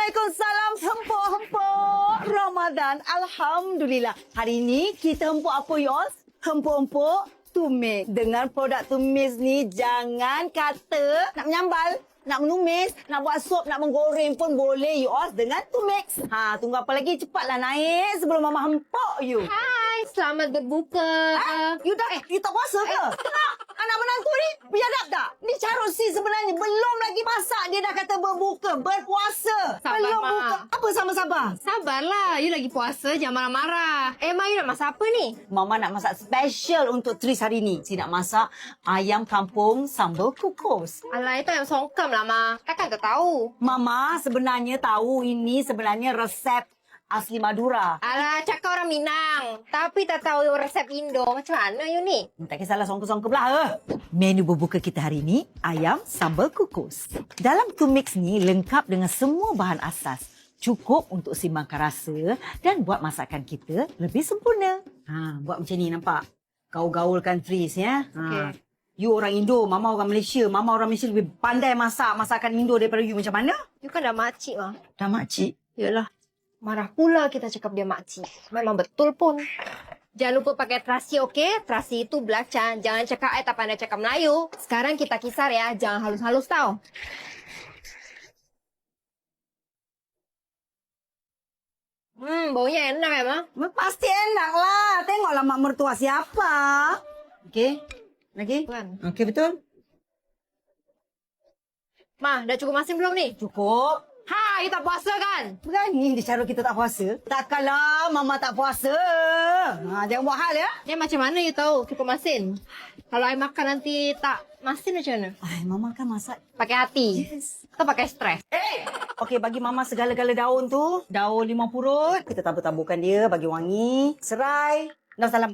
Waalaikumsalam. Hempuk-hempuk Ramadan. Alhamdulillah. Hari ni kita hempuk apa, Yos? Hempuk-hempuk tumis. Dengan produk tumis ni, jangan kata nak menyambal, nak menumis, nak buat sup, nak menggoreng pun boleh, Yos. Dengan tumis. Tunggu apa lagi? Cepatlah naik sebelum Mama hempuk you. Hai, selamat berbuka. You tak puasa ke? Anak menantu ni biadab tak? Ni carut si sebenarnya. Belum lagi masak. Dia dah kata berbuka, berpuasa. Sabar, Belum Mak. buka. Apa sama-sabar? Sabarlah, you lagi puasa, jangan marah-marah. Mak, you nak masak apa ni? Mama nak masak special untuk Tris hari ni. Si nak masak ayam kampung sambal kukus. Alah, itu ayam songkam lah, Ma. Takkan kau tahu? Mama sebenarnya tahu ini sebenarnya resep asli Madura. Alah, cakap orang Minang. Tapi tak tahu resep Indo. Macam mana you ni? Tak kisahlah songkok-songkok belah. Menu berbuka kita hari ni, ayam sambal kukus. Dalam tumix ni lengkap dengan semua bahan asas. Cukup untuk simbangkan rasa dan buat masakan kita lebih sempurna. Buat macam ni nampak. Kau gaulkan Tris ya. Okey. You orang Indo, Mama orang Malaysia. Mama orang Malaysia lebih pandai masak masakan Indo daripada you. Macam mana? You kan dah makcik, Ma. Dah makcik. Yalah. Marah pula kita cakap dia makcik. Memang betul pun. Jangan lupa pakai terasi, okey? Terasi itu belacan. Jangan cakap tak pandai cakap Melayu. Sekarang kita kisar ya. Jangan halus-halus tau. Baunya enak ya, Ma? Pasti enak lah. Tengoklah mak mertua siapa. Okey. Lagi? Bukan. Okey, betul? Ma, dah cukup masin belum ni? Cukup. Ha, you tak puasa kan? Berani dia cara kita tak puasa. Takkanlah Mama tak puasa. Jangan buat hal ya. Ni macam mana you tahu cukup masin? Kalau I makan nanti tak masin macam mana? Mama kan masak. Pakai hati? Yes. Atau pakai stres? Okey, bagi Mama segala-gala daun tu. Daun limau purut. Kita tabur-taburkan dia bagi wangi. Serai. Daun salam.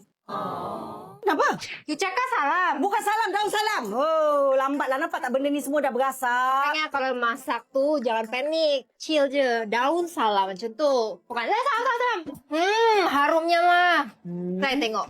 Kenapa? You cakap salam. Bukan salam, daun salam. Oh, lambatlah. Nampak tak benda ni semua dah berasak. Makanya kalau masak tu jangan panik. Chill je. Daun salam macam tu. Bukan salam. Harumnya mah. Saya tengok.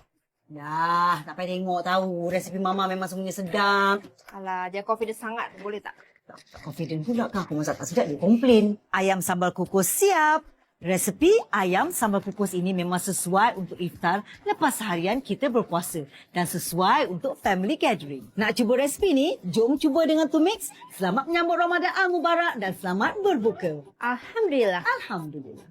Dah, tak payah tengok tahu. Resepi Mama memang semuanya sedap. Alah, jangan confident sangat. Boleh tak? Tak confident pula kan aku masak tak sedap dia komplain. Ayam sambal kukus siap. Resepi ayam sambal kukus ini memang sesuai untuk iftar lepas seharian kita berpuasa dan sesuai untuk family gathering. Nak cuba resepi ni? Jom cuba dengan Tumix. Selamat menyambut Ramadan Al-Mubarak dan selamat berbuka. Alhamdulillah. Alhamdulillah.